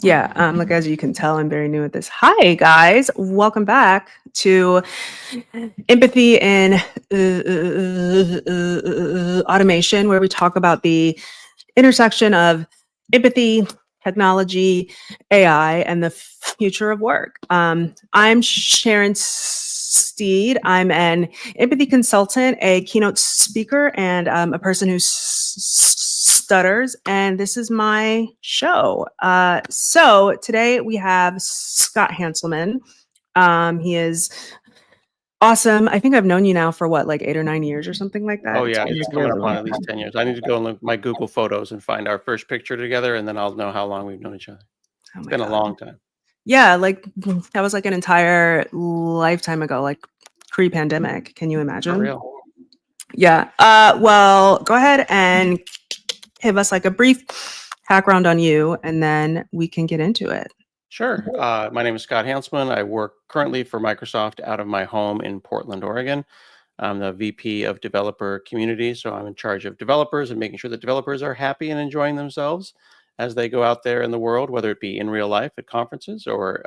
Yeah, like as you can tell, I'm very new at this. Hi, guys. Welcome back to Empathy and Automation, where we talk about the intersection of empathy, technology, AI, and the future of work. I'm Sharon Steed. I'm an empathy consultant, a keynote speaker, and a person who stutters. And this is my show. So today we have Scott Hanselman. He is awesome. I think I've known you now for what, like 8 or 9 years or something like that. Oh It's yeah, been it's a coming really up on long at least time. 10 years. I need to go and look at my Google Photos and find our first picture together, and then I'll know how long we've known each other. Oh It's my been a God. long time. Yeah, like that was like an entire lifetime ago, like pre-pandemic. Can you For imagine? real. Yeah. Well, go ahead and give us like a brief background on you, and then we can get into it. Sure. My name is Scott Hanselman. I work currently for Microsoft out of my home in Portland, Oregon. I'm the VP of Developer Community, so I'm in charge of developers and making sure that developers are happy and enjoying themselves as they go out there in the world, whether it be in real life at conferences or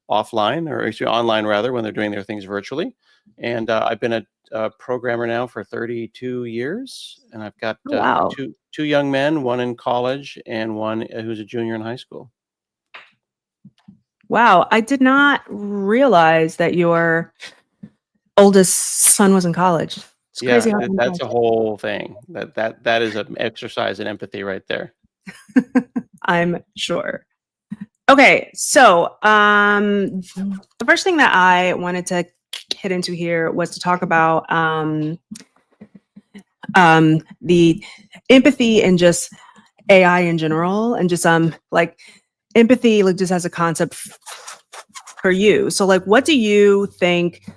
offline, or actually online rather, when they're doing their things virtually. And I've been a programmer now for 32 years, and I've got Oh, wow. two young men, one in college and one who's a junior in high school. Wow. I did not realize that your oldest son was in college. It's Yeah, crazy how time that's flies. a whole thing. That is an exercise in empathy right there. I'm sure. Okay, so the first thing that I wanted to get into here was to talk about the empathy and just AI in general, and just like empathy, like just as a concept for you. So, like, what do you think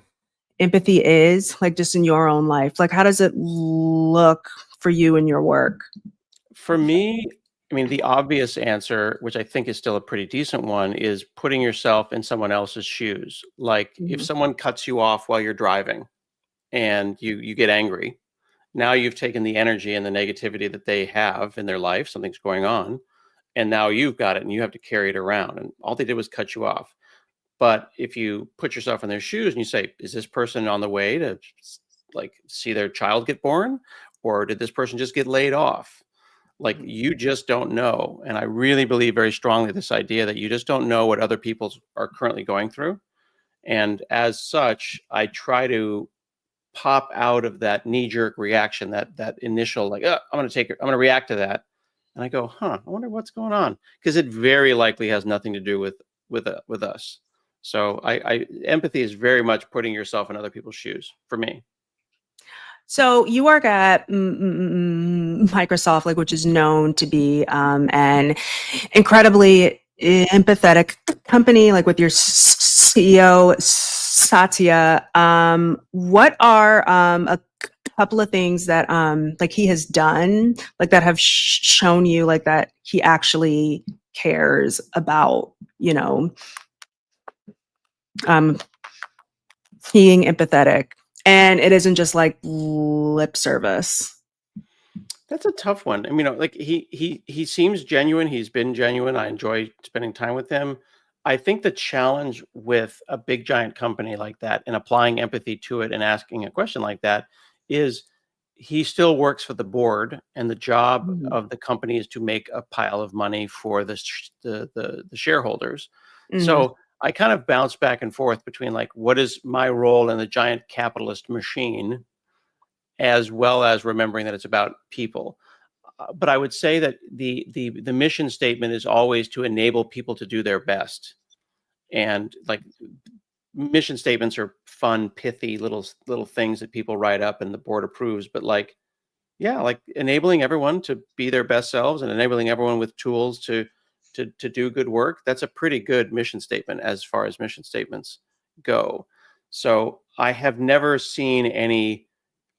empathy is, like, just in your own life? Like, how does it look for you in your work? For me, I mean, the obvious answer, which I think is still a pretty decent one, is putting yourself in someone else's shoes. Like if Mhm. someone cuts you off while you're driving and you get angry, now you've taken the energy and the negativity that they have in their life, something's going on, and now you've got it and you have to carry it around. And all they did was cut you off. But if you put yourself in their shoes and you say, is this person on the way to like see their child get born? Or did this person just get laid off? Like you just don't know. And I really believe very strongly this idea that you just don't know what other people are currently going through. And as such, I try to pop out of that knee-jerk reaction, that initial like, oh, I'm going to react to that. And I go, I wonder what's going on, because it very likely has nothing to do with us. So I empathy is very much putting yourself in other people's shoes for me. So you work at Microsoft, like, which is known to be an incredibly empathetic company, like with your CEO Satya. What are a couple of things that like he has done, like that have shown you, like that he actually cares about, you know, um, being empathetic, and it isn't just like lip service. That's a tough one. I mean, like he seems genuine. He's been genuine. I enjoy spending time with him. I think the challenge with a big giant company like that and applying empathy to it and asking a question like that is he still works for the board, and the job Mhm. of the company is to make a pile of money for the shareholders. Mhm. So I kind of bounce back and forth between like what is my role in the giant capitalist machine, as well as remembering that it's about people. But I would say that the mission statement is always to enable people to do their best. And like mission statements are fun, pithy little things that people write up and the board approves. But like, yeah, like enabling everyone to be their best selves and enabling everyone with tools to do good work. That's a pretty good mission statement as far as mission statements go. So I have never seen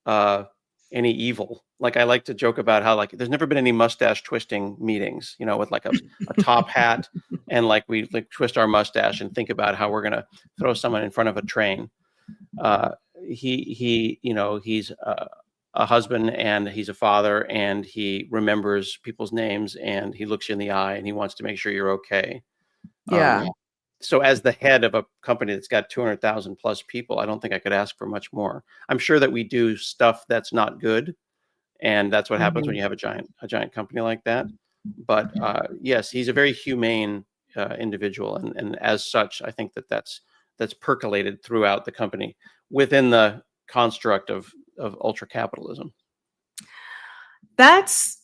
uh, any evil. Like I like to joke about how like there's never been any mustache twisting meetings, with like a top hat and like we like twist our mustache and think about how we're gonna throw someone in front of a train. Uh, he's a husband and he's a father and he remembers people's names and he looks you in the eye and he wants to make sure you're okay. Yeah. So as the head of a company that's got 200,000 plus people, I don't think I could ask for much more. I'm sure that we do stuff that's not good, and that's what happens when Mhm. you have a giant company like that. But yes, he's a very humane individual, and as such, I think that that's percolated throughout the company within the construct of ultra capitalism. That's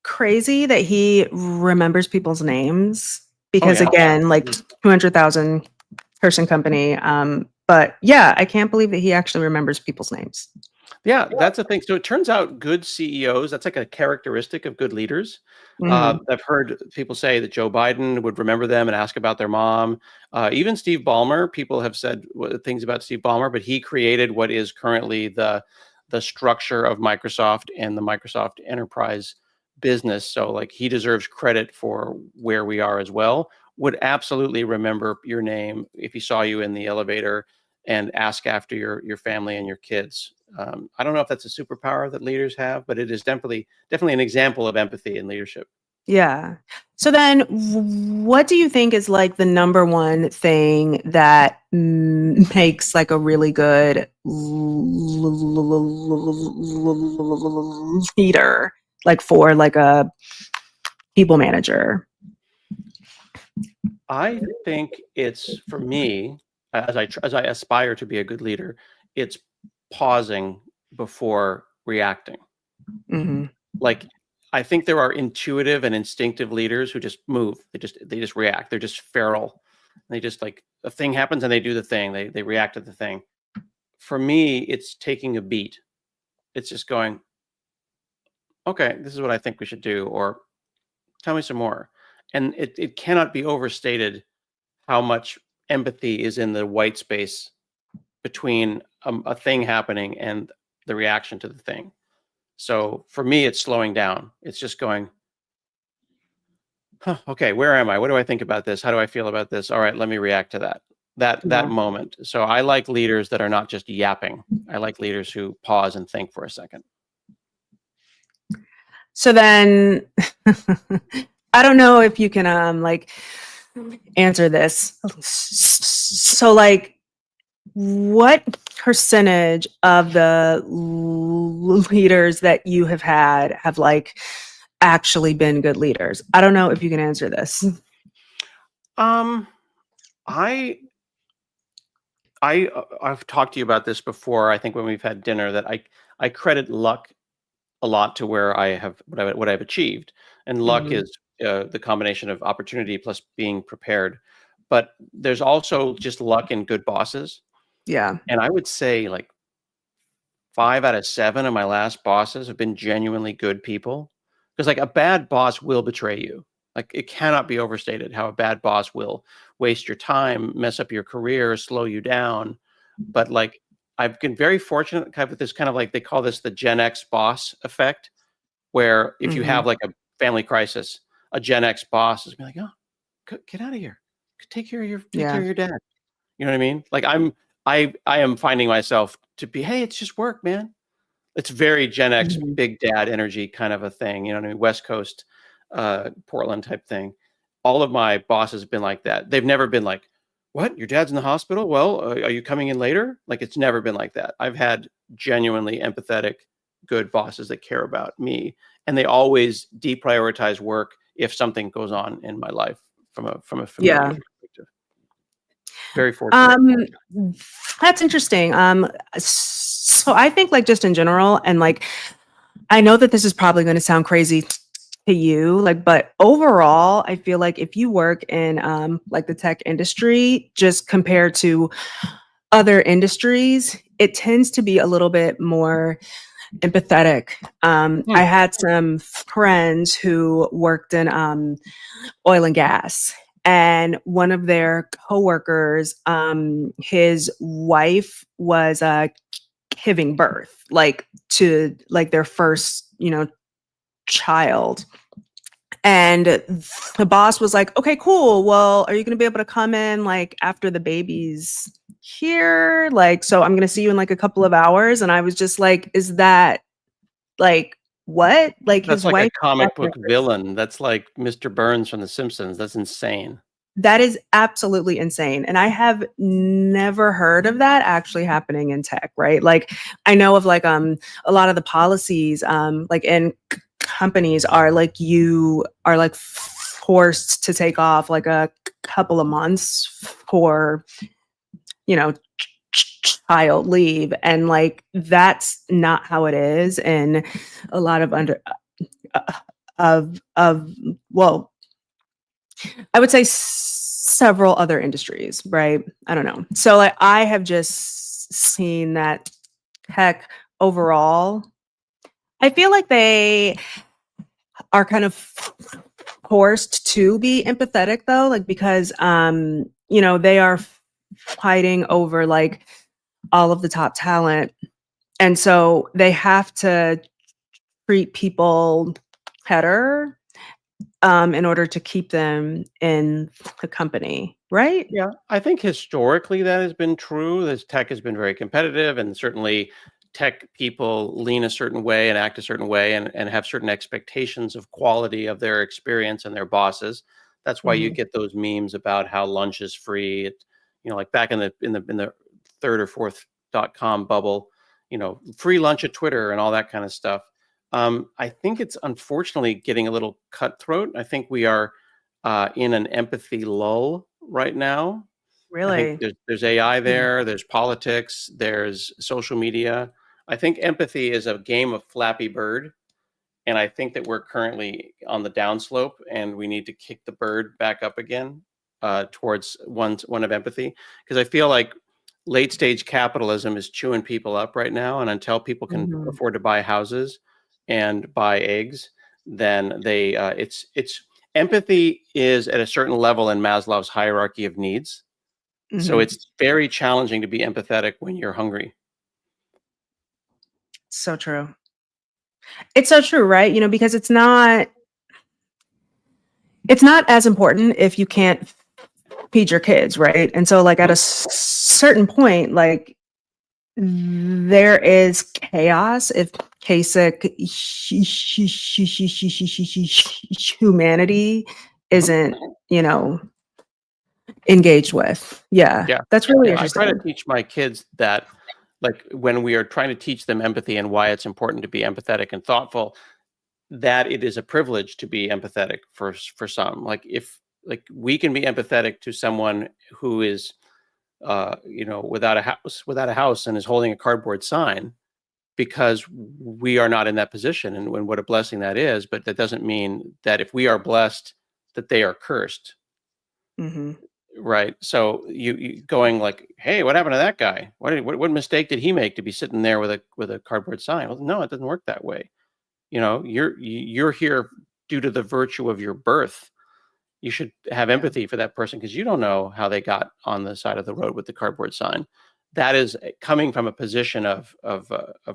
crazy that he remembers people's names Oh because yeah. again, like 200,000 person company. But yeah, I can't believe that he actually remembers people's names. Yeah, that's the thing. So it turns out good CEOs, that's like a characteristic of good leaders. Mhm. I've heard people say that Joe Biden would remember them and ask about their mom. Even Steve Ballmer, people have said things about Steve Ballmer, but he created what is currently the structure of Microsoft and the Microsoft enterprise business. So like he deserves credit for where we are as well. Would absolutely remember your name if he saw you in the elevator and ask after your family and your kids. I don't know if that's a superpower that leaders have, but it is definitely an example of empathy in leadership. Yeah. So then what do you think is like the number one thing that makes like a really good leader, like for like a people manager? I think it's for me as I aspire to be a good leader, it's pausing before reacting. Mhm. Like I think there are intuitive and instinctive leaders who just move. They just react. They're just feral. They just like a thing happens and they do the thing. They react to the thing. For me, it's taking a beat. It's just going, okay, this is what I think we should do, or tell me some more. And it cannot be overstated how much empathy is in the white space between a thing happening and the reaction to the thing. So for me, it's slowing down. It's just going, huh, okay, where am I? What do I think about this? How do I feel about this? All right, let me react to that. That Yeah. moment. So I like leaders that are not just yapping. I like leaders who pause and think for a second. So then I don't know if you can like answer this. So like what percentage of the leaders that you have had have like actually been good leaders? I don't know if you can answer this. Um, I I've talked to you about this before. I think when we've had dinner that I credit luck a lot to where I have what I've achieved, and luck Mhm. is the combination of opportunity plus being prepared. But there's also just luck in good bosses, Yeah. and I would say like 5 out of 7 of my last bosses have been genuinely good people. Because like a bad boss will betray you. Like it cannot be overstated how a bad boss will waste your time, mess up your career, slow you down. But like I've been very fortunate kind of with this kind of like they call this the Gen X boss effect, where if you Mhm. have like a family crisis, a Gen X boss is be like, oh, get out of here, take care Yeah. of your dad. You know what I mean? Like I am finding myself to be, hey, it's just work, man. It's very Gen X Mhm. big dad energy kind of a thing, you know what I mean? West Coast, Portland type thing. All of my bosses have been like that. They've never been like, "What? Your dad's in the hospital? Well, are you coming in later?" Like it's never been like that. I've had genuinely empathetic, good bosses that care about me, and they always deprioritize work if something goes on in my life from a familiar Yeah. perspective. Very fortunate. Um, that's interesting. So I think like just in general, and like I know that this is probably going to sound crazy to you, like, but overall, I feel like if you work in like the tech industry, just compared to other industries, it tends to be a little bit more empathetic. Hmm. I had some friends who worked in oil and gas. And one of their coworkers, his wife was giving birth, like to like their first, child. And the boss was like, "Okay, cool. Well, are you going to be able to come in like after the baby's here? Like, so I'm going to see you in like a couple of hours." And I was just like, "Is that Like, what? Like That's his like a wife. comic book villain. That's like Mr. Burns from The Simpsons. That's insane. That is absolutely insane. And I have never heard of that actually happening in tech, right? Like I know of like a lot of the policies like in companies are like you are like forced to take off like a couple of months for, you know, child leave, and like that's not how it is in a lot of uh, of well, I would say several other industries, right? I don't know. So like I have just seen that tech overall, I feel like they are kind of forced to be empathetic though, like because you know, they are fighting over like all of the top talent. And so they have to treat people better in order to keep them in the company, right? Yeah, I think historically that has been true. This tech has been very competitive, and certainly tech people lean a certain way and act a certain way and have certain expectations of quality of their experience and their bosses. That's why you Mhm. get those memes about how lunch is free. Like back in the third or fourth .com bubble, free lunch at Twitter and all that kind of stuff. I think it's unfortunately getting a little cutthroat. I think we are in an empathy lull right now. I think Really? there's AI Mm. there, there's politics, there's social media. I think empathy is a game of Flappy Bird, and I think that we're currently on the downslope, and we need to kick the bird back up again towards one of empathy, because I feel like late stage capitalism is chewing people up right now, and until people can Mhm. afford to buy houses and buy eggs, then it's empathy is at a certain level in Maslow's hierarchy of needs. So Mhm. it's very challenging to be empathetic when you're hungry. So true. It's so true, right? You know, because it's not as important if you can't feed your kids, right? And so like at a Mhm. certain point, like there is chaos if basic humanity Mhm. isn't, you know, engaged with. Yeah, Yeah. that's really Yeah, I try to interesting. teach my kids that, like, when we are trying to teach them empathy and why it's important to be empathetic and thoughtful, that it is a privilege to be empathetic for some. Like, if like we can be empathetic to someone who is without a house and is holding a cardboard sign, because we are not in that position, and what a blessing that is. But that doesn't mean that if we are blessed, that they are cursed. Mhm. Right. So you going like, hey, what happened to that guy? What mistake did he make to be sitting there with a cardboard sign? Well, no, it doesn't work that way. You're here due to the virtue of your birth. You should have Yeah. empathy for that person, because you don't know how they got on the side of the road with the cardboard sign. That is coming from a position of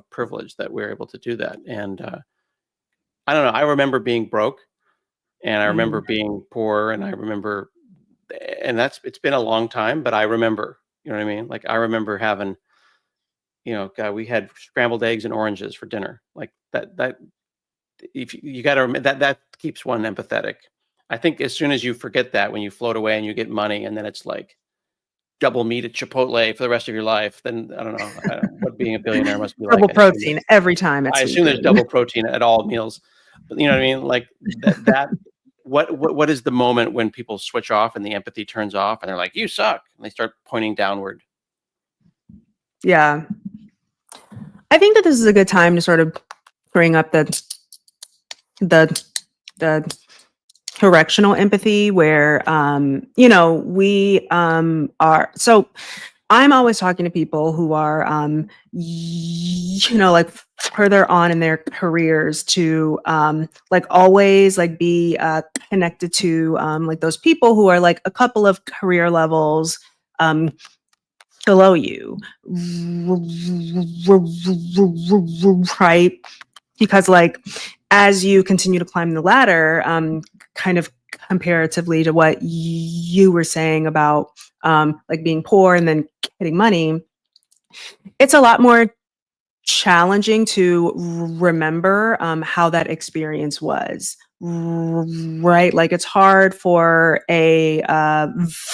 privilege that we're able to do that. And I don't know. I remember being broke, and I remember Mhm. being poor, and I remember, and it's been a long time, but I remember. You know what I mean? Like, I remember having, God, we had scrambled eggs and oranges for dinner. Like that. If you got to that keeps one empathetic. I think as soon as you forget that, when you float away and you get money, and then it's like double meat at Chipotle for the rest of your life, then I don't know what being a billionaire must be like. Double protein every time at I sweet assume there's green. double protein at all meals. But you know what I mean? Like that. What is the moment when people switch off and the empathy turns off and they're like, "You suck," and they start pointing downward? Yeah. I think that this is a good time to sort of bring up the the correctional empathy where you know, we are so I'm always talking to people who are you know, like further on in their careers to like always like be connected to like those people who are like a couple of career levels um below you, right? Because like as you continue to climb the ladder, kind of comparatively to what you were saying about like being poor and then getting money, it's a lot more challenging to remember how that experience was. Right, like it's hard for a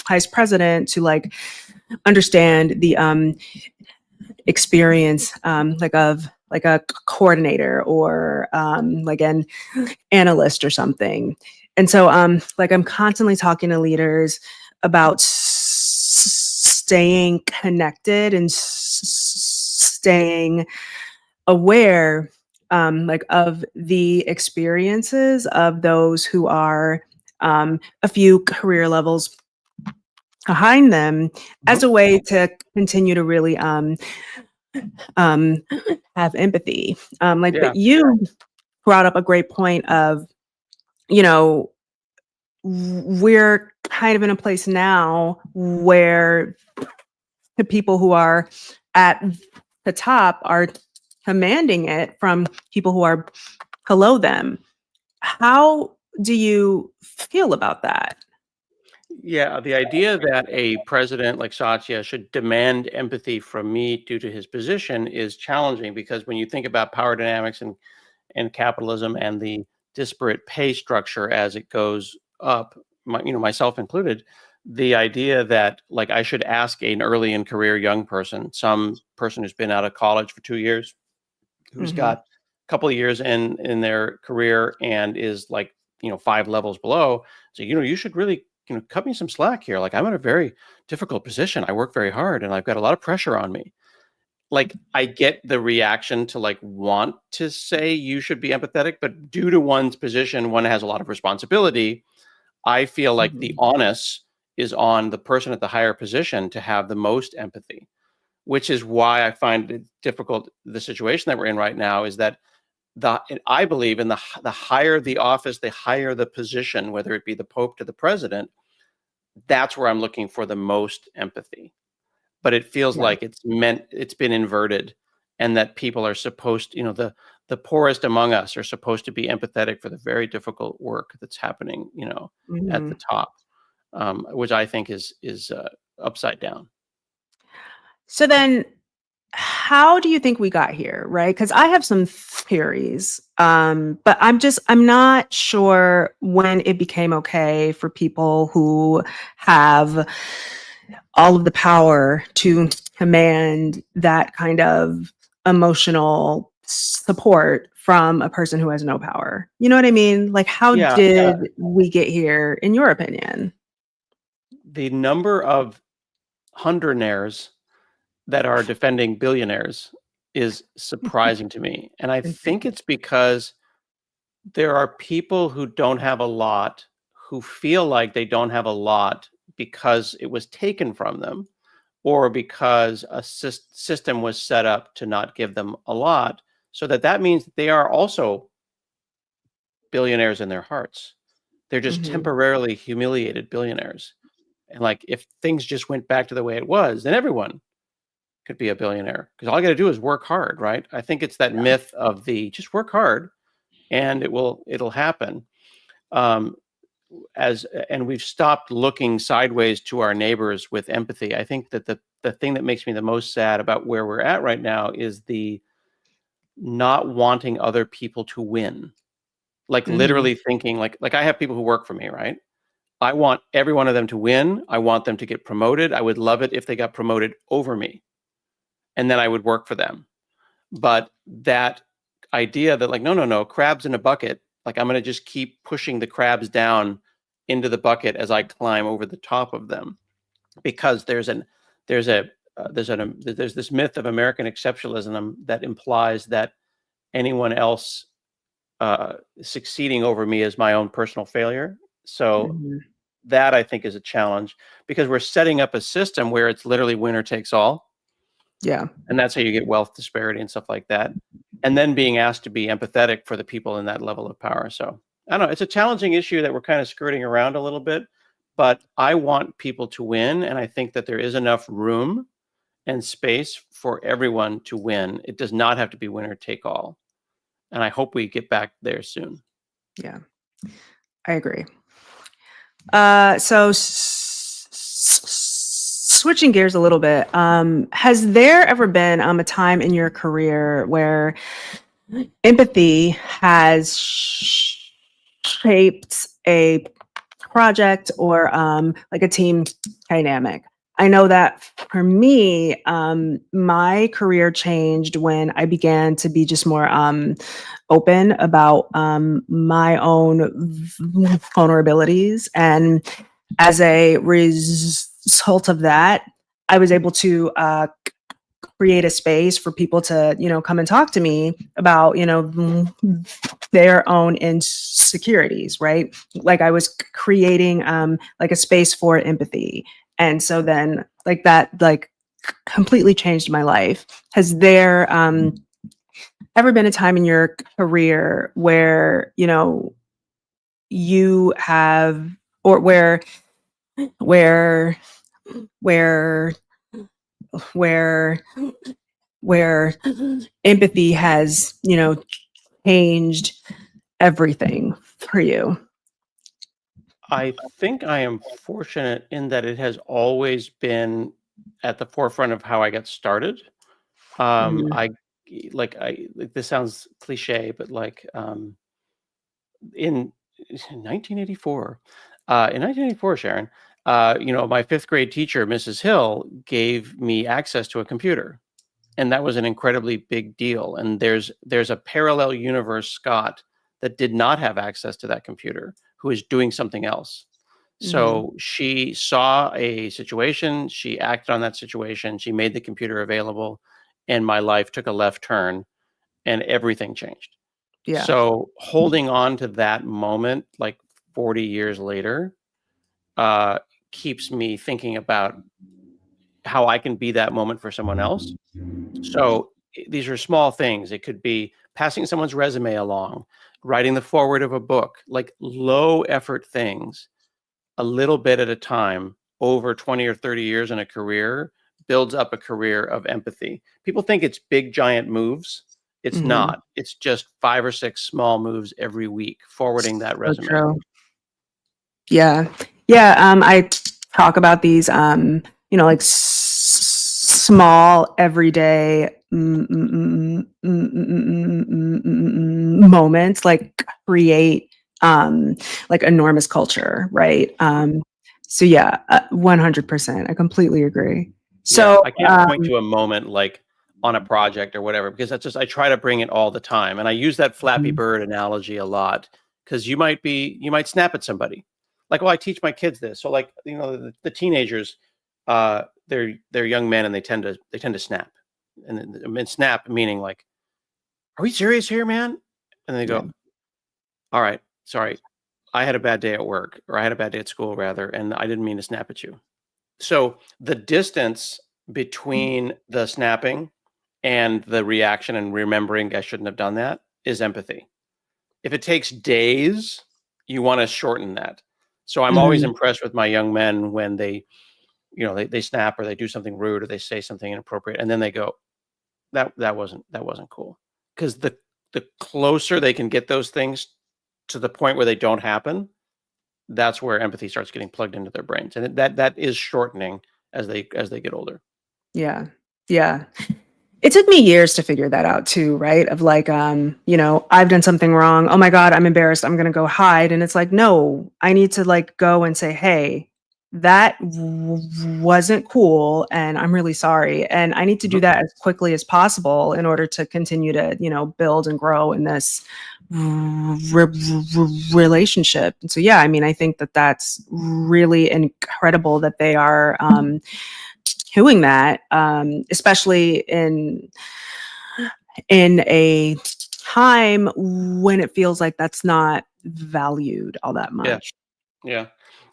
vice president to like understand the experience like of like a coordinator or like an analyst or something. And so like I'm constantly talking to leaders about staying connected and staying aware like of the experiences of those who are a few career levels behind them as Mhm. a way to continue to really um, have empathy. Like, Yeah. but you brought up a great point of, you know, we're kind of in a place now where the people who are at the top are commanding it from people who are below them. How do you feel about that? Yeah, the idea that a president like Satya should demand empathy from me due to his position is challenging because when you think about power dynamics and capitalism and the disparate pay structure as it goes up, myself included, the idea that like I should ask an early in career young person, some person who's been out of college for 2 years, who's Hmm. got a couple of years in their career and is like 5 levels below, so you should really cut me some slack here. Like I'm in a very difficult position. I work very hard and I've got a lot of pressure on me. Like I get the reaction to like want to say you should be empathetic, but due to one's position, one has a lot of responsibility. I feel like the Hmm. onus is on the person at the higher position to have the most empathy, which is why I find it difficult. The situation that we're in right now is that I believe in the higher the office, the higher the position, whether it be the Pope to the president, that's where I'm looking for the most empathy. But it feels Yeah. like it's been inverted, and that people are supposed, the poorest among us are supposed to be empathetic for the very difficult work that's happening, at Hmm. the top, which I think is upside down. So then, how do you think we got here, right? Because I have some theories, but I'm not sure when it became okay for people who have all of the power to command that kind of emotional support from a person who has no power. You know what I mean? Like, how Yeah, yeah. did we get here, in your opinion? The number of hundredaires that are defending billionaires is surprising to me, and I think Mhm. it's because there are people who don't have a lot, who feel like they don't have a lot because it was taken from them, or because a system was set up to not give them a lot, so that means that they are also billionaires in their hearts. They're just Mhm. temporarily humiliated billionaires, and, like, if things just went back to the way it was, then everyone could be a billionaire because all I gotta do is work hard, right? I think it's that Yeah. myth of the just work hard and it'll happen. Um, as and we've stopped looking sideways to our neighbors with empathy. I think that the thing that makes me the most sad about where we're at right now is the not wanting other people to win. Like Mhm. literally thinking like I have people who work for me, right? I want every one of them to win. I want them to get promoted. I would love it if they got promoted over me, and then I would work for them. But that idea that like, no, no, no, crabs in a bucket, like I'm gonna just keep pushing the crabs down into the bucket as I climb over the top of them. Because there's a there's this myth of American exceptionalism that implies that anyone else succeeding over me is my own personal failure. So Mhm. that I think is a challenge because we're setting up a system where it's literally winner takes all, Yeah. and that's how you get wealth disparity and stuff like that. And then being asked to be empathetic for the people in that level of power. So I don't know. It's a challenging issue that we're kind of skirting around a little bit, but I want people to win. And I think that there is enough room and space for everyone to win. It does not have to be winner take all. And I hope we get back there soon. Yeah. I agree. So switching gears a little bit, has there ever been a time in your career where empathy has shaped a project or like a team dynamic? I know that for me, my career changed when I began to be just more open about my own vulnerabilities. And as a result of that, I was able to create a space for people to, come and talk to me about, their own insecurities, right? Like I was creating like a space for empathy. And so then like that, like completely changed my life. Has there ever been a time in your career where, you have, or where, where, where, where empathy has, changed everything for you? I think I am fortunate in that it has always been at the forefront of how I got started. Mhm. I like this sounds cliche, but like in 1984, in 1984, Sharon, my fifth grade teacher, Mrs. Hill, gave me access to a computer, and that was an incredibly big deal. And there's a parallel universe, Scott, that did not have access to that computer, who is doing something else. Mhm. So she saw a situation, she acted on that situation, she made the computer available, and my life took a left turn, and everything changed. Yeah. So holding on to that moment, like 40 years later, uh, keeps me thinking about how I can be that moment for someone else. So these are small things. It could be passing someone's resume along, writing the forward of a book, like low effort things, a little bit at a time over 20 or 30 years in a career builds up a career of empathy. People think it's big, giant moves. It's Mhm. not. It's just 5 or 6 small moves every week forwarding that So resume. true. Yeah. Yeah. I talk about these, like small, everyday moments, like create like enormous culture, right? So yeah, 100%. I completely agree. Yeah, So, I can't point to a moment like on a project or whatever because that's just I try to bring it all the time, and I use that Flappy mhm, Bird analogy a lot because you might snap at somebody. Like, well, I teach my kids this, so like the teenagers, they're young men and they tend to snap, and snap meaning like, are we serious here, man? And they yeah. go, all right, sorry, I had a bad day at work or I had a bad day at school rather, and I didn't mean to snap at you. So the distance between the snapping and the reaction and remembering I shouldn't have done that is empathy. If it takes days, you want to shorten that. So I'm always Mhm. impressed with my young men when they snap or they do something rude or they say something inappropriate and then they go, that wasn't cool. Because the closer they can get those things to the point where they don't happen, that's where empathy starts getting plugged into their brains. And that is shortening as they get older. Yeah. Yeah. It took me years to figure that out too, right? Of like, I've done something wrong. Oh my God, I'm embarrassed. I'm gonna go hide. And it's like, no, I need to like go and say, hey, that wasn't cool, and I'm really sorry. And I need to do Mhm. that as quickly as possible in order to continue to, build and grow in this relationship. And so, yeah, I mean, I think that that's really incredible that they are doing that, especially in a time when it feels like that's not valued all that Yeah. much. Yeah.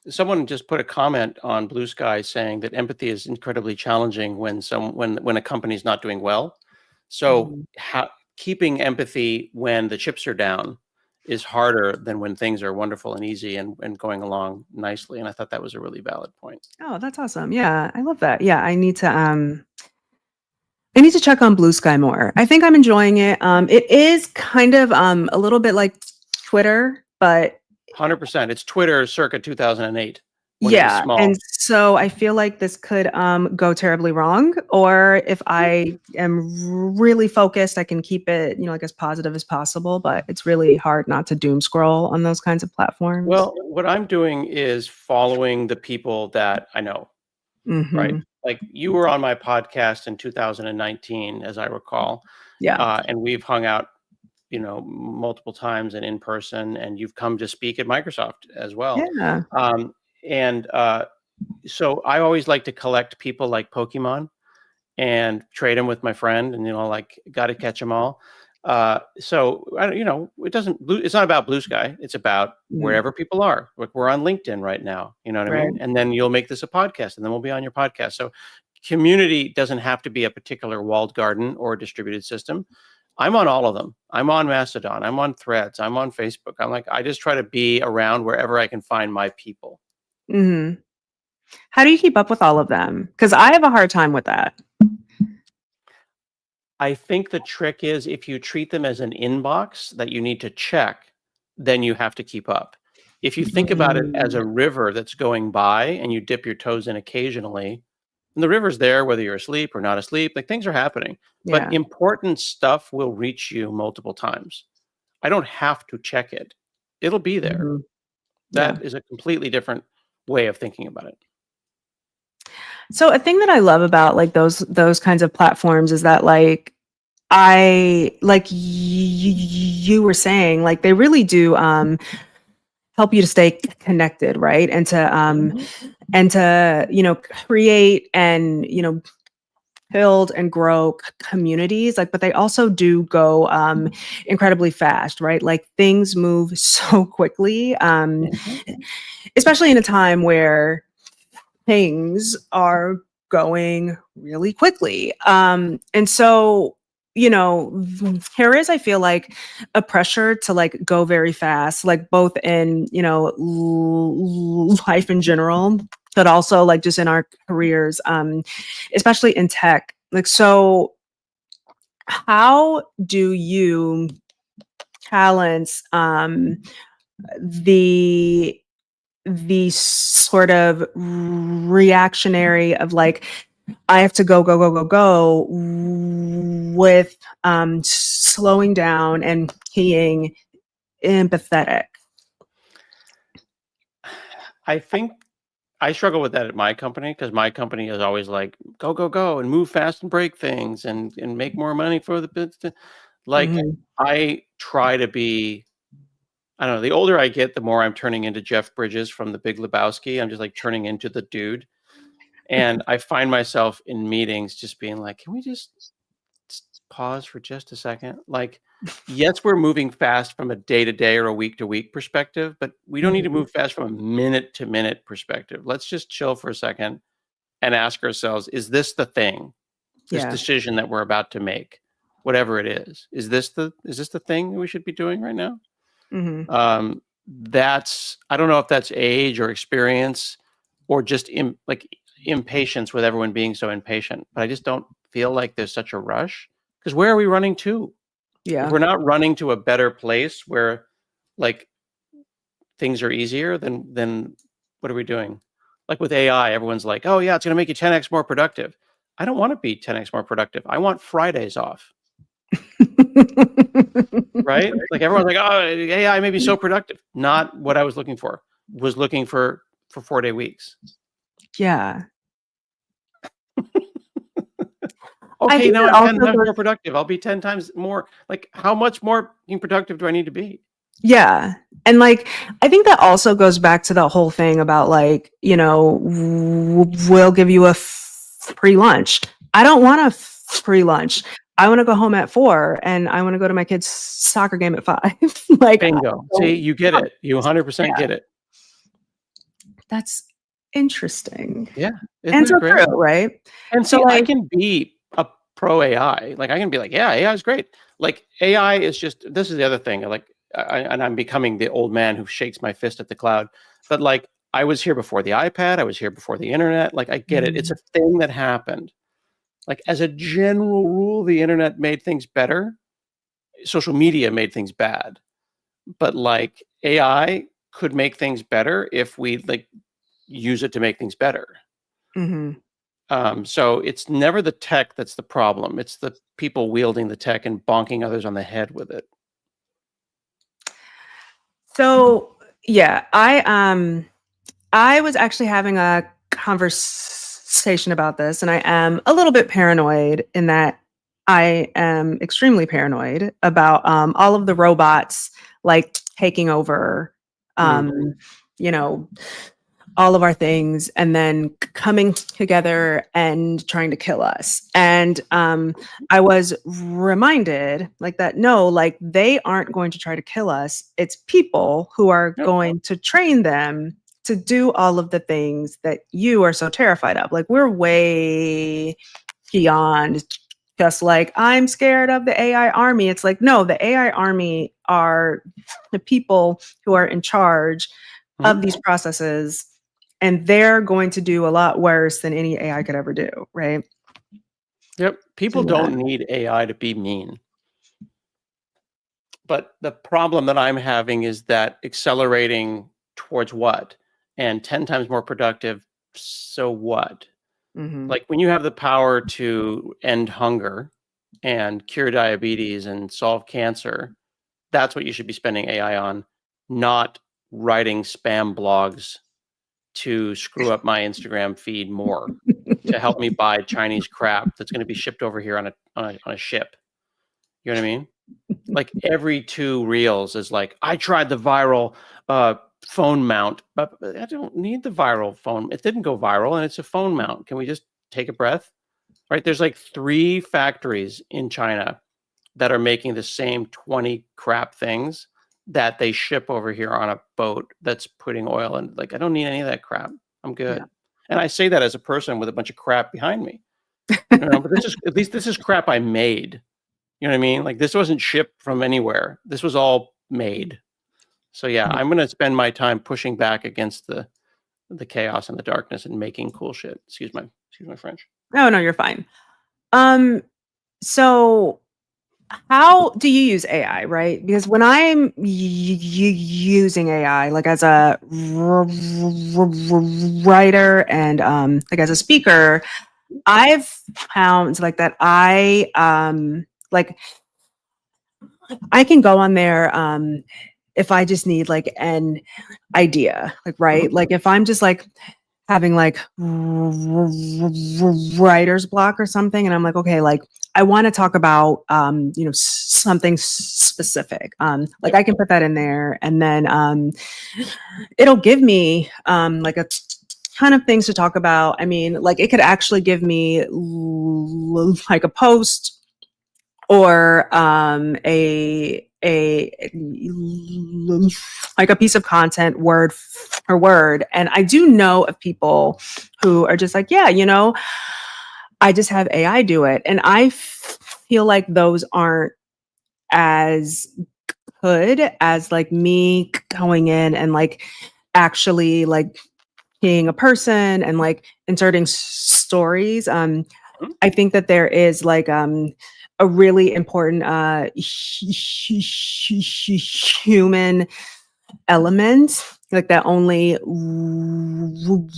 Someone just put a comment on Blue Sky saying that empathy is incredibly challenging when a company's not doing well. So Mhm. keeping empathy when the chips are down is harder than when things are wonderful and easy and going along nicely. And I thought that was a really valid point. Oh, that's awesome. Yeah, I love that. Yeah, I need to check on Blue Sky more. I think I'm enjoying it. It is kind of a little bit like Twitter, but 100%. It's Twitter circa 2008. when it was Yeah, small. and so I feel like this could go terribly wrong, or if I am really focused, I can keep it, like as positive as possible, but it's really hard not to doom scroll on those kinds of platforms. Well, what I'm doing is following the people that I know, right? Mhm. Like you were on my podcast in 2019, as I recall, Yeah. and we've hung out, multiple times and in person, and you've come to speak at Microsoft as well. Yeah. Um, and so I always like to collect people like Pokemon and trade them with my friend, and like got to catch them all. So I don't, it doesn't. It's not about Blue Sky. It's about Mhm. wherever people are. Like we're on LinkedIn right now. You know what I Right. mean? And then you'll make this a podcast, and then we'll be on your podcast. So community doesn't have to be a particular walled garden or a distributed system. I'm on all of them. I'm on Mastodon. I'm on Threads. I'm on Facebook. I just try to be around wherever I can find my people. Mhm. How do you keep up with all of them? Because I have a hard time with that. I think the trick is if you treat them as an inbox that you need to check, then you have to keep up. If you think about it as Mm. a river that's going by and you dip your toes in occasionally, and the river's there whether you're asleep or not asleep, like things are happening. But Yeah. important stuff will reach you multiple times. I don't have to check it. It'll be there. Mhm. Yeah. That is a completely different way of thinking about it. So a thing that I love about like those kinds of platforms is that like I like you were saying like they really do help you to stay connected, right? Mhm. And to create and build and grow communities, like, but they also do go incredibly fast, right? Like things move so quickly, Mhm. especially in a time where things are going really quickly. And so, there is, I feel like, a pressure to like go very fast, like both in, life in general, but also like just in our careers, especially in tech. Like, so how do you balance the sort of reactionary of like I have to go go go go go with slowing down and being empathetic? I think I struggle with that at my company because my company is always like, go, go, go, and move fast and break things and make more money for the business. Like Mhm. I try to be, I don't know, the older I get, the more I'm turning into Jeff Bridges from The Big Lebowski. I'm just like turning into the dude. And I find myself in meetings just being like, can we just pause for just a second? Like, yes, we're moving fast from a day to day or a week to week perspective, but we don't need to Mhm. move fast from a minute to minute perspective. Let's just chill for a second and ask ourselves, is this the thing, this Yeah. decision that we're about to make, whatever it is this the thing we should be doing right now? Mhm. That's, I don't know if that's age or experience or just like impatience with everyone being so impatient, but I just don't feel like there's such a rush because where are we running to? If Yeah. we're not running to a better place where like things are easier, then what are we doing? Like with AI, everyone's like, "Oh yeah, it's going to make you 10x more productive." I don't want to be 10x more productive. I want Fridays off, right? Like everyone's like, "Oh, AI made me so productive." Not what I was looking for. Was looking for 4-day weeks. Yeah. I Okay, think now it I'm 10 also times goes. more productive. I'll be 10 times more. Like how much more being productive do I need to be? Yeah. And like, I think that also goes back to the whole thing about like, we'll give you a free lunch. I don't want a free lunch. I want to go home at 4 and I want to go to my kid's soccer game at 5. Like, I Bingo. See, don't you get want- it. You 100% yeah, get it. that's interesting Yeah. Isn't and it so great? true, right? And So see, I like, can be a pro AI. Like I can be like, yeah, AI is great. Like AI is just, this is the other thing. Like, and I'm becoming the old man who shakes my fist at the cloud. But like, I was here before the iPad. I was here before the internet. Like, I get it. It's a mm, thing that happened. Like, as a general rule, the internet made things better. Social media made things bad. But like, AI could make things better if we like use it to make things better. Mhm. So it's never the tech that's the problem. It's the people wielding the tech and bonking others on the head with it. So, yeah, I was actually having a conversation about this, and I am a little bit paranoid in that I am extremely paranoid about all of the robots like taking over, Mm. you know, all of our things and then coming together and trying to kill us. And I was reminded like that, no, like they aren't going to try to kill us. It's people who are Yep. going to train them to do all of the things that you are so terrified of. Like we're way beyond just like, I'm scared of the AI army. It's like, no, the AI army are the people who are in charge Mhm. of these processes, and they're going to do a lot worse than any AI could ever do, right? Yep. People So, yeah. don't need AI to be mean. But the problem that I'm having is that accelerating towards what? And 10 times more productive, so what? Mhm. Like when you have the power to end hunger and cure diabetes and solve cancer, that's what you should be spending AI on, not writing spam blogs to screw up my Instagram feed more, to help me buy Chinese crap that's going to be shipped over here on a ship. You know what I mean? Like every 2 reels is like, I tried the viral phone mount, but I don't need the viral phone. It didn't go viral and it's a phone mount. Can we just take a breath? Right? There's like 3 factories in China that are making the same 20 crap things that they ship over here on a boat that's putting oil in. Like, I don't need any of that crap. I'm Yeah. good. And I say that as a person with a bunch of crap behind me. But this is, at least this is crap I made. You know what I mean? Like this wasn't shipped from anywhere. This was all made. So yeah, Yeah. I'm gonna spend my time pushing back against the chaos and the darkness and making cool shit. Excuse my French. Oh, no, you're fine. Um, so how do you use AI, right? Because when I'm using AI, like as a writer and like as a speaker, I've found like that like I can go on there if I just need like an idea, like right, Mhm. like if I'm just like having like writer's block or something, and I'm like, okay, like I want to talk about something specific, like Yep. I can put that in there, and then it'll give me like a ton of things to talk about. I mean, like it could actually give me like a post or a like a piece of content word for word. And I do know of people who are just like, yeah, I just have AI do it. And I feel like those aren't as good as like me going in and like actually like being a person and like inserting stories. Mhm. I think that there is like a really important human element like that only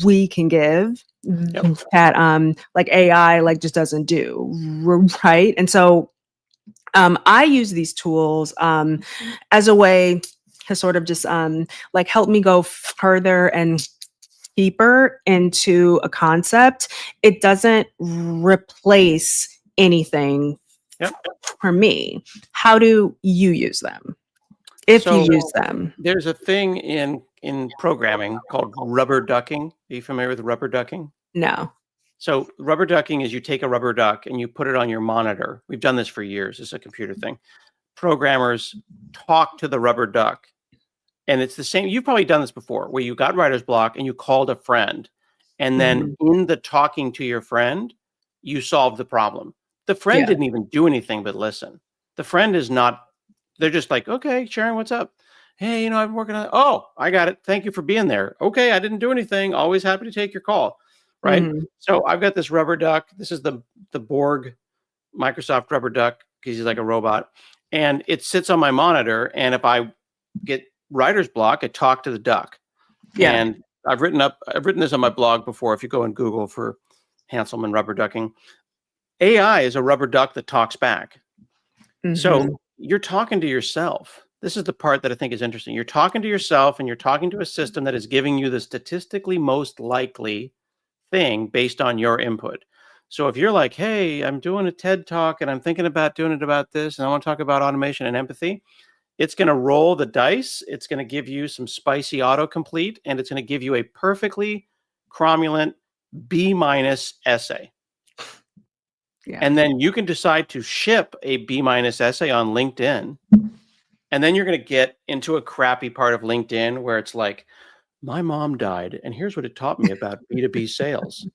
we can give Yep. that like AI like just doesn't do, right? And so I use these tools as a way to sort of just like help me go further and deeper into a concept. It doesn't replace anything Yep. for me. How do you use them? If you So use them? there's a thing in programming called rubber ducking. Are you familiar with rubber ducking? No. So rubber ducking is you take a rubber duck and you put it on your monitor. We've done this for years. It's a computer thing. Programmers talk to the rubber duck. And it's the same. You've probably done this before where you got writer's block and you called a friend. And then Mhm. in the talking to your friend, you solved the problem. The friend Yeah. didn't even do anything but listen. The friend is not, they're just like, okay, Sharon, what's up? Hey, I'm working on, oh, I got it. Thank you for being there. Okay, I didn't do anything. Always happy to take your call. Right. Mhm. So I've got this rubber duck. This is the Borg Microsoft rubber duck because he's like a robot. And it sits on my monitor. And if I get writer's block, I talk to the duck. Yeah. And I've written this on my blog before. If you go and Google for Hanselman rubber ducking, AI is a rubber duck that talks back. So you're talking to yourself. This is the part that I think is interesting. You're talking to yourself and you're talking to a system that is giving you the statistically most likely thing based on your input. So if you're like, hey, I'm doing a TED talk and I'm thinking about doing it about this, and I want to talk about automation and empathy, it's going to roll the dice. It's going to give you some spicy autocomplete, and it's going to give you a perfectly cromulent B- essay. Yeah. And then you can decide to ship a B- essay on LinkedIn. And then you're going to get into a crappy part of LinkedIn where it's like, my mom died, and here's what it taught me about B2B sales,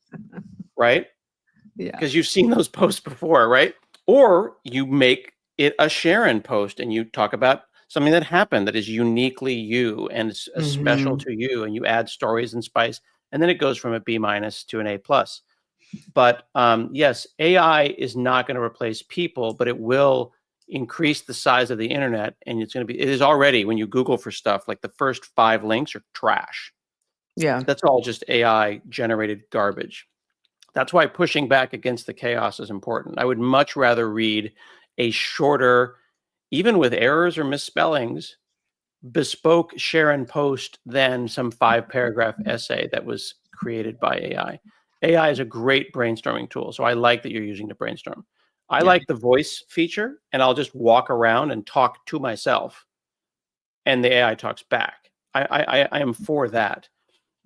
right? Yeah. Because you've seen those posts before, right? Or you make it a Sharon post and you talk about something that happened that is uniquely you and it's special to you, and you add stories and spice, and then it goes from a B- to an A+. But yes, AI is not going to replace people, but it will increase the size of the internet, and it is already, when you Google for stuff, like the first 5 links are trash. Yeah. That's all just AI generated garbage. That's why pushing back against the chaos is important. I would much rather read a shorter, even with errors or misspellings, bespoke Sharon post than some 5-paragraph essay that was created by AI. AI is a great brainstorming tool, so I like that you're using to brainstorm. I Yeah. like the voice feature, and I'll just walk around and talk to myself, and the AI talks back. I am for that,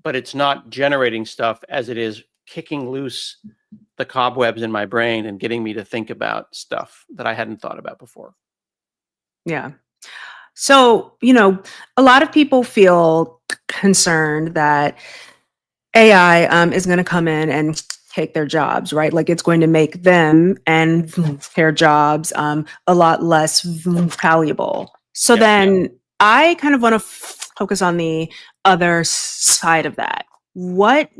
but it's not generating stuff as it is kicking loose the cobwebs in my brain and getting me to think about stuff that I hadn't thought about before. Yeah. So, a lot of people feel concerned that AI is going to come in and take their jobs, right? Like it's going to make them and their jobs a lot less valuable. So Yeah. then I kind of want to focus on the other side of that. What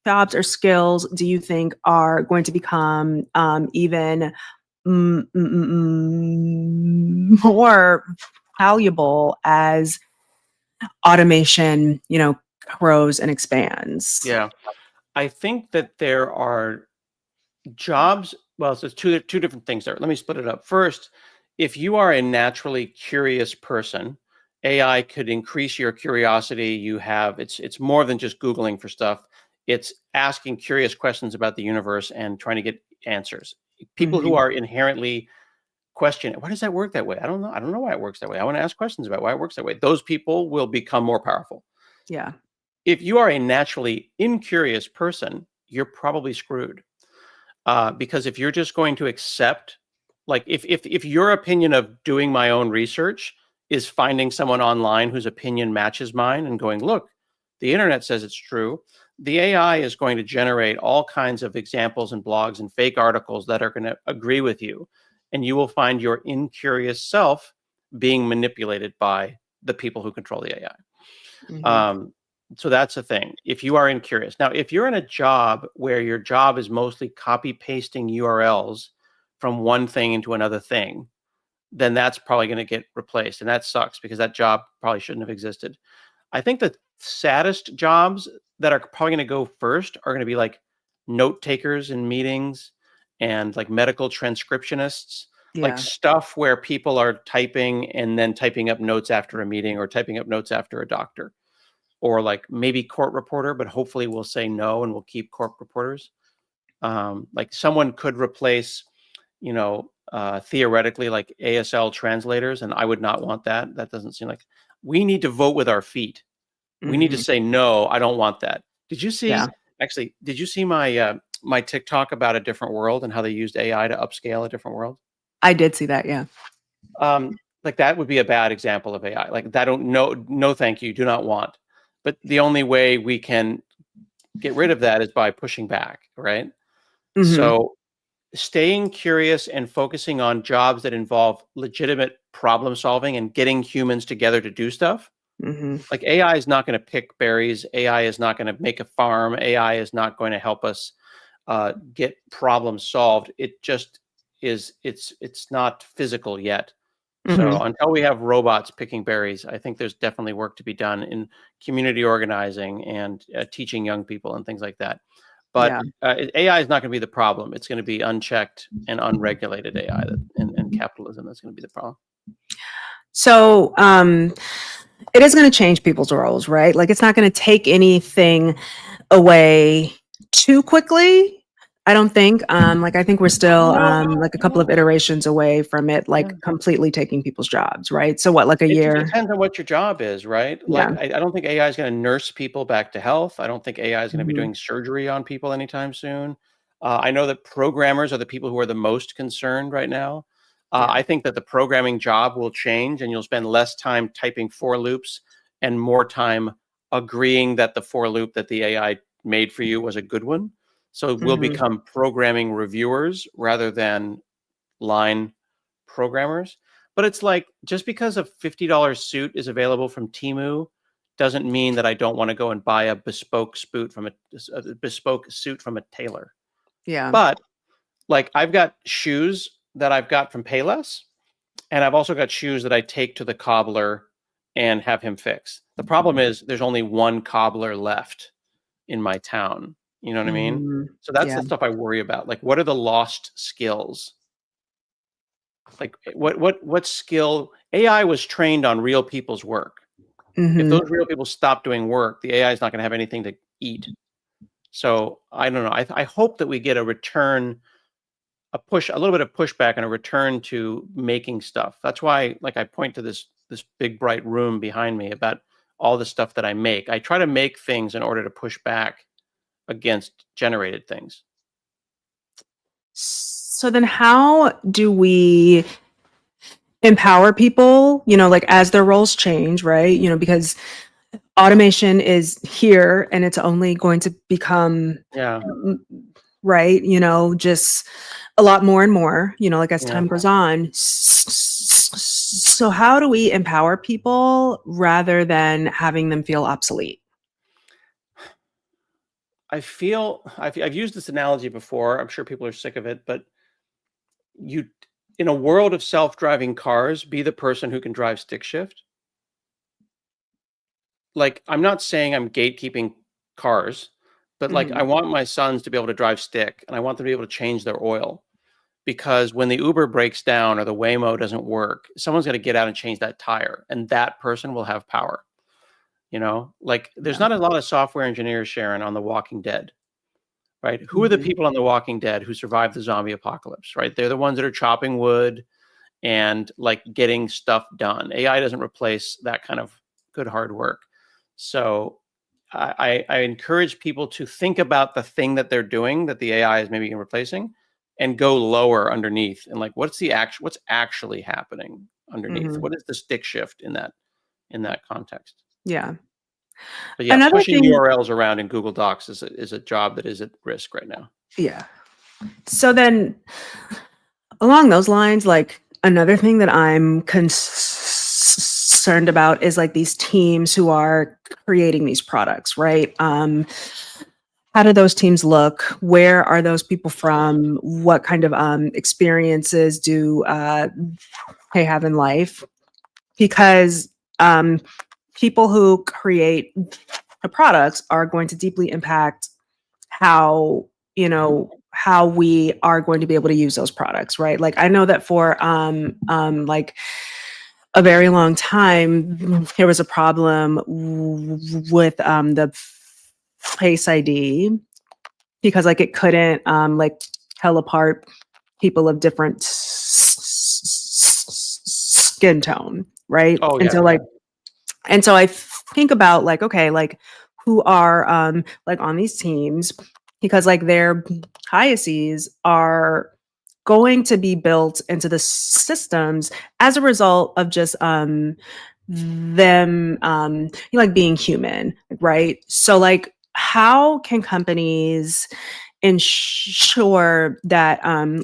jobs or skills do you think are going to become even more valuable as automation, grows and expands? Yeah. I think that there are jobs. Well, so it's two different things there. Let me split it up. First, if you are a naturally curious person, AI could increase your curiosity. It's more than just Googling for stuff. It's asking curious questions about the universe and trying to get answers. People who Mhm. are inherently question, why does that work that way? I don't know. I don't know why it works that way. I want to ask questions about why it works that way. Those people will become more powerful. Yeah. If you are a naturally incurious person, you're probably screwed. Because if you're just going to accept, like if your opinion of doing my own research is finding someone online whose opinion matches mine and going, look, the internet says it's true, the AI is going to generate all kinds of examples and blogs and fake articles that are going to agree with you. And you will find your incurious self being manipulated by the people who control the AI. Mhm. So that's the thing. If you are incurious. Now, if you're in a job where your job is mostly copy pasting URLs from one thing into another thing, then that's probably going to get replaced. And that sucks because that job probably shouldn't have existed. I think the saddest jobs that are probably going to go first are going to be like note takers in meetings and like medical transcriptionists, like Yeah. stuff where people are typing and then typing up notes after a meeting or typing up notes after a doctor, or like maybe court reporter, but hopefully we'll say no and we'll keep court reporters. Like someone could replace, theoretically, like ASL translators, and I would not want that. That doesn't seem like, we need to vote with our feet. We need to Mhm. say no. I don't want that. Yeah. Did you see my TikTok about a different world and how they used AI to upscale a different world? I did see that. Yeah. Like that would be a bad example of AI. Like that don't no thank you, do not want. But the only way we can get rid of that is by pushing back, right? Mhm. So staying curious and focusing on jobs that involve legitimate problem solving and getting humans together to do stuff. Mhm. Like AI is not going to pick berries. AI is not going to make a farm. AI is not going to help us get problems solved. It just is. It's not physical yet. So Hmm. until we have robots picking berries, I think there's definitely work to be done in community organizing and teaching young people and things like that. But Yeah. AI is not going to be the problem. It's going to be unchecked and unregulated AI and capitalism that's going to be the problem. So it is going to change people's roles, right? Like it's not going to take anything away too quickly. I don't think. Like I think we're still No, like a couple of no, iterations away from it, like yeah. completely taking people's jobs, right? So what, like a It just year? depends on what your job is, right? Yeah. Like, I don't think AI is going to nurse people back to health. I don't think AI is going to be Hmm. doing surgery on people anytime soon. I know that programmers are the people who are the most concerned right now. Yeah. I think that the programming job will change, and you'll spend less time typing for loops and more time agreeing that the for loop that the AI made for you was a good one. So we'll Hmm. become programming reviewers rather than line programmers. But it's like just because a $50 suit is available from Temu doesn't mean that I don't want to go and buy a bespoke bespoke suit from a tailor. Yeah. But like I've got shoes that I've got from Payless, and I've also got shoes that I take to the cobbler and have him fix. The problem is there's only one cobbler left in my town. You know what I mean? Hmm. So that's Yeah. the stuff I worry about. Like, what are the lost skills? Like what skill AI was trained on real people's work. If Hmm. those real people stop doing work, the AI is not going to have anything to eat. So I don't know. I hope that we get a return, a little bit of pushback, and a return to making stuff. That's why, like, I point to this big bright room behind me about all the stuff that I make. I try to make things in order to push back against generated things. So then how do we empower people, like as their roles change, right? Because automation is here and it's only going to become Yeah, right, just a lot more and more, like as yeah. time goes on. So how do we empower people rather than having them feel obsolete? I feel I've used this analogy before. I'm sure people are sick of it, but you in a world of self-driving cars, be the person who can drive stick shift. Like, I'm not saying I'm gatekeeping cars, but like I Hmm. want my sons to be able to drive stick and I want them to be able to change their oil because when the Uber breaks down or the Waymo doesn't work, someone's going to get out and change that tire and that person will have power. Like there's Yeah. not a lot of software engineers, Sharon, on The Walking Dead, right? Who are the Hmm. people on The Walking Dead who survived the zombie apocalypse, right? They're the ones that are chopping wood and like getting stuff done. AI doesn't replace that kind of good hard work. So I encourage people to think about the thing that they're doing that the AI is maybe replacing and go lower underneath and like what's actually happening underneath? Hmm. What is the stick shift in that context? Yeah. But yeah, Another pushing thing, URLs around in Google Docs is a job that is at risk right now. yeah. So then along those lines, like another thing that I'm concerned about is like these teams who are creating these products, right? How do those teams look? Where are those people from? What kind of experiences do they have in life? Because um, people who create the products are going to deeply impact how how we are going to be able to use those products, right? Like I know that for like a very long time there was a problem with the face ID because like it couldn't like tell apart people of different skin tone, right? Oh And yeah, so yeah. like and so I think about like, okay, like who are like on these teams because like their biases are going to be built into the systems as a result of just them like being human, right? So like how can companies ensure that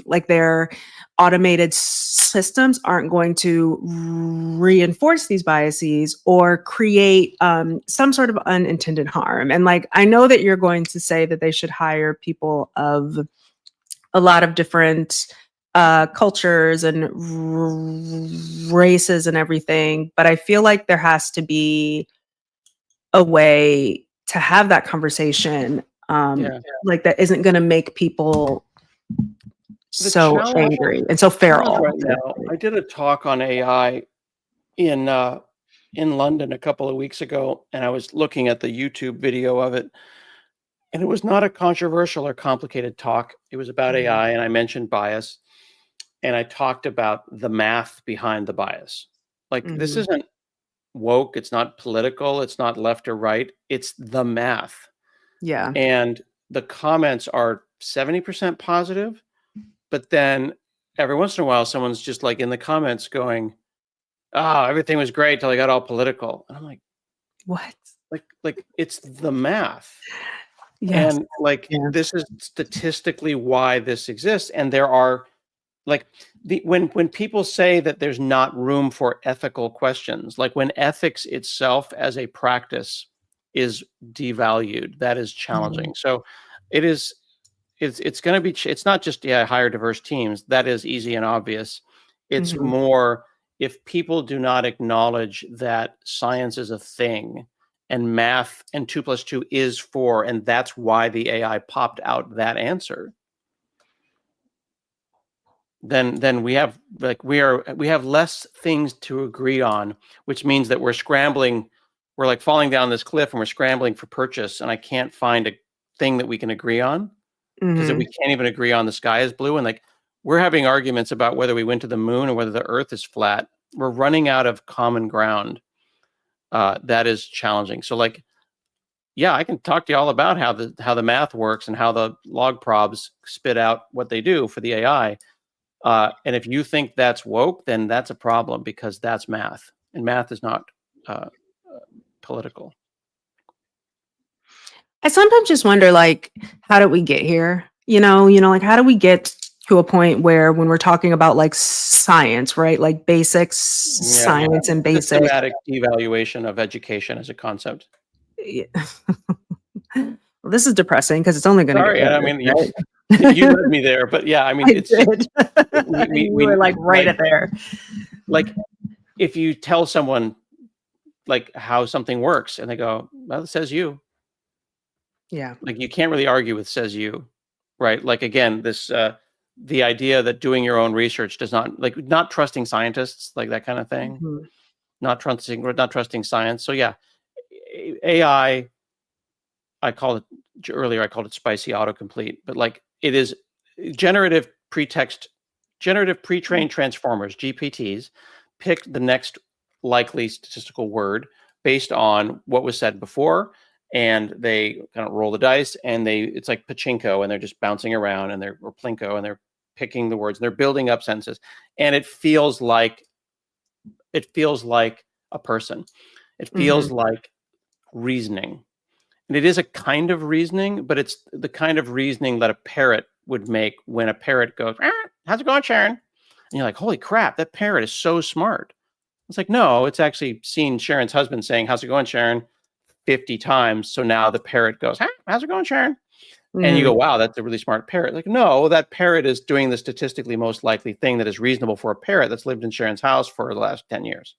like their automated systems aren't going to reinforce these biases or create some sort of unintended harm. And like, I know that you're going to say that they should hire people of a lot of different cultures and races and everything. But I feel like there has to be a way to have that conversation, Yeah. like that isn't going to make people The so challenge angry and so challenge feral. right now, I did a talk on AI in London a couple of weeks ago, and I was looking at the YouTube video of it, and it was not a controversial or complicated talk. It was about Mhm. AI, and I mentioned bias, and I talked about the math behind the bias. Like, this Mhm. isn't woke, it's not political, it's not left or right, it's the math. Yeah. And the comments are 70% positive, but then every once in a while, someone's just like in the comments going, "Oh, everything was great till I got all political." And I'm What? like it's the math. Yes. And like Yeah. this is statistically why this exists. And there are like when people say that there's not room for ethical questions, like when ethics itself as a practice is devalued, that is Mhm. challenging. So it is it's going to be it's not just hire diverse teams, that is easy and obvious. It's Mhm. more if people do not acknowledge that science is a thing and math and 2 plus 2 is 4 and that's why the AI popped out that answer, then we have like we have less things to agree on, which means that we're scrambling, we're like falling down this cliff and we're scrambling for purchase and I can't find a thing that we can agree on because we Mhm. can't even agree on the sky is blue. And like we're having arguments about whether we went to the moon or whether the earth is flat. We're running out of common ground. That is challenging. So like, yeah, I can talk to you all about how the math works and how the log probs spit out what they do for the AI. And if you think that's woke, then that's a problem because that's math, and math is not uh, political. I sometimes just wonder, like, how did we get here? Like, how do we get to a point where when we're talking about like science, right? Like basic Yeah, science and basic. systematic devaluation of education as a concept. Yeah. Well, this is depressing because it's only going to get Sorry, I better, mean you right? led me there, but yeah, I mean I it's just did. You were we like right at there. like if you tell someone like how something works and they go, well, it says you. Yeah. Like you can't really argue with says you, right? Like again, this the idea that doing your own research does not like not trusting scientists, like that kind of thing, Mhm. not trusting science. So yeah, AI, I called it earlier, I called it spicy autocomplete, but like it is generative pretext, generative pre-trained transformers, GPTs, pick the next likely statistical word based on what was said before, and they kind of roll the dice, and it's like pachinko, and they're just bouncing around, and or plinko, and they're picking the words, and they're building up sentences, and it feels like a person, it feels Mhm. like reasoning. And it is a kind of reasoning, but it's the kind of reasoning that a parrot would make when a parrot goes, "Ah, how's it going, Sharon?" And you're like, holy crap, that parrot is so smart. It's like, no, it's actually seen Sharon's husband saying, how's it going, Sharon, 50 times. So now the parrot goes, "Ah, how's it going, Sharon?" And you Mhm. go, wow, that's a really smart parrot. Like, no, that parrot is doing the statistically most likely thing that is reasonable for a parrot that's lived in Sharon's house for the last 10 years.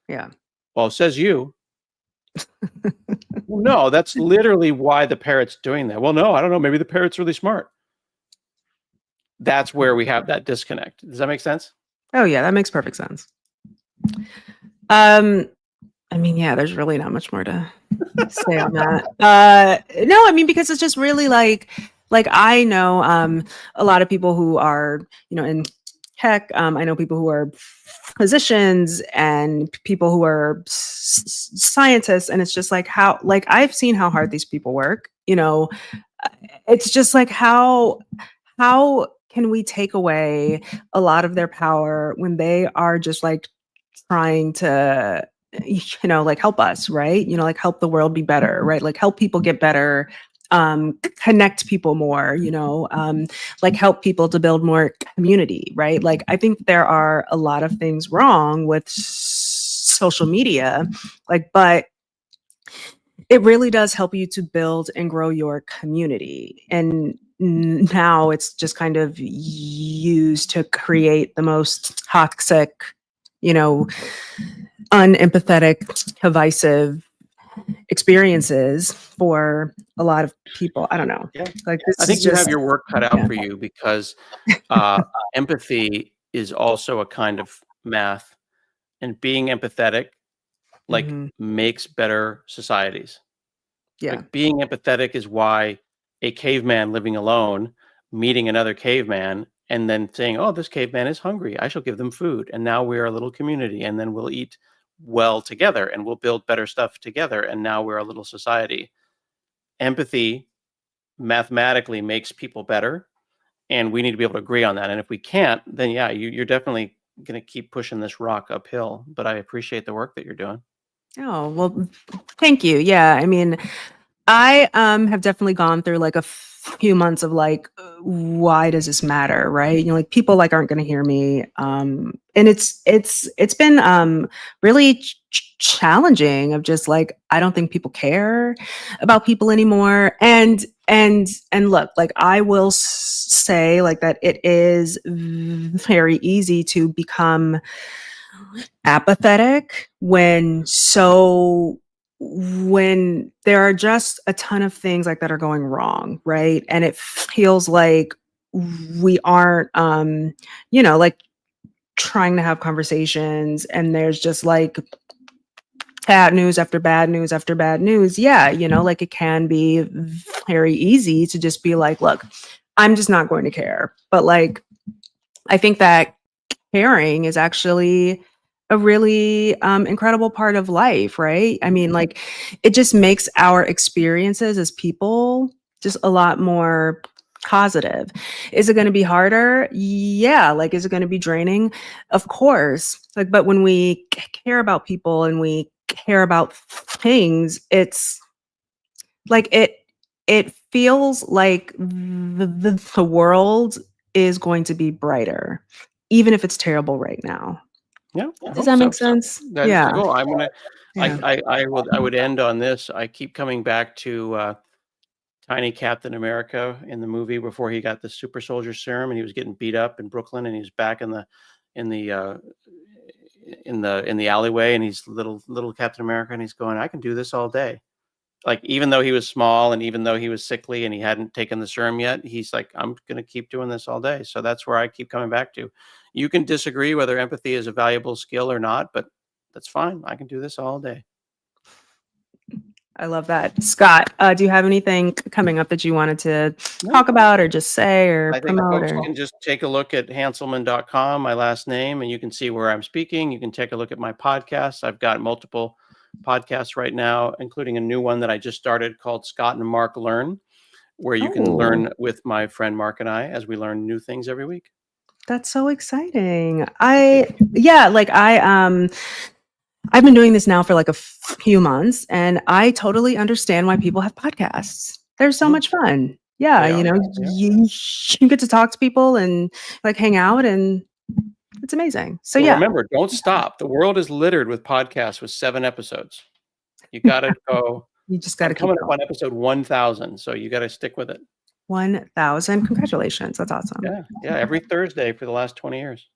Yeah. Well, says you. Well, no, that's literally why the parrot's doing that. Well, no, I don't know. Maybe the parrot's really smart. That's where we have that disconnect. Does that make sense? Oh yeah, that makes perfect sense. Um, I mean, yeah, there's really not much more to say on that. No, I mean, because it's just really like I know a lot of people who are, in tech. I know people who are physicians and people who are scientists, and it's just like how like I've seen how hard these people work. It's just like how can we take away a lot of their power when they are just like trying to like help us, right? Like help the world be better, right? Like help people get better, connect people more, like help people to build more community, right? Like I think there are a lot of things wrong with social media, like, but it really does help you to build and grow your community. And now it's just kind of used to create the most toxic, you know, unempathetic, divisive experiences for a lot of people. I don't know. Yeah. Like I this think is you have just your work cut out yeah. for you because empathy is also a kind of math, and being empathetic like Mhm. makes better societies. Yeah. Like being empathetic is why a caveman living alone meeting another caveman and then saying, "Oh, this caveman is hungry. I shall give them food." And now we're a little community, and then we'll eat well together and we'll build better stuff together. And now we're a little society. Empathy mathematically makes people better, and we need to be able to agree on that. And if we can't, then yeah, you're definitely going to keep pushing this rock uphill. But I appreciate the work that you're doing. Oh, well, thank you. Yeah, I mean, I have definitely gone through like a few months of like, why does this matter, right? You know, like people like aren't going to hear me, and it's been really challenging. Of just like I don't think people care about people anymore, and look, like I will say like that it is very easy to become apathetic when there are just a ton of things like that are going wrong, right? And it feels like we aren't like trying to have conversations, and there's just like bad news after bad news after bad news. Yeah, like it can be very easy to just be like, look, I'm just not going to care. But like I think that caring is actually a really incredible part of life, right? I mean, like, it just makes our experiences as people just a lot more positive. Is it going to be harder? Yeah. Like, is it going to be draining? Of course. Like, but when we care about people and we care about things, it's like it feels like the world is going to be brighter, even if it's terrible right now. Yeah, I Does hope that so. make sense? That is the Yeah. goal. I'm gonna. Yeah. I would end on this. I keep coming back to Tiny Captain America in the movie before he got the super soldier serum and he was getting beat up in Brooklyn and he's back in the uh, in the alleyway and he's little Captain America and he's going, I can do this all day. Like even though he was small and even though he was sickly and he hadn't taken the serum yet, he's like, I'm gonna keep doing this all day. So that's where I keep coming back to. You can disagree whether empathy is a valuable skill or not, but that's fine. I can do this all day. I love that. Scott, do you have anything coming up that you wanted to No, talk about or just say or I think promote folks or? can just take a look at hanselman.com, my last name, and you can see where I'm speaking. You can take a look at my podcasts. I've got multiple podcasts right now, including a new one that I just started called Scott and Mark Learn, where you can Oh, learn with my friend Mark and I as we learn new things every week. that's so exciting. Yeah, like I've been doing this now for like a few months, and I totally understand why people have podcasts. They're so Mhm. much fun. Yeah, They are. They are. you get to talk to people and like hang out, and it's amazing. So Well, yeah, remember, don't stop. The world is littered with podcasts with 7 episodes. You got to go. you just got I'm to keep coming up going. on episode 1000, so you got to stick with it. 1,000. Congratulations. That's awesome. Yeah. Yeah. Every Thursday for the last 20 years.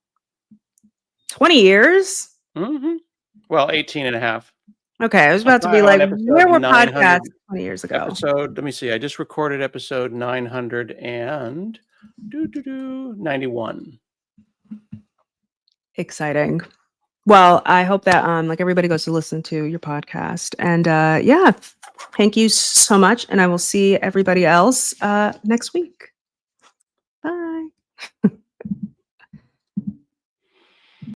20 years? Hmm. Well, 18 and a half. Okay, I was I'm about to be like, on episode where were 900. podcasts 20 years ago? Let me see. I just recorded episode 991. Exciting. Well, I hope that like everybody goes to listen to your podcast. And yeah, thank you so much. And I will see everybody else next week. Bye.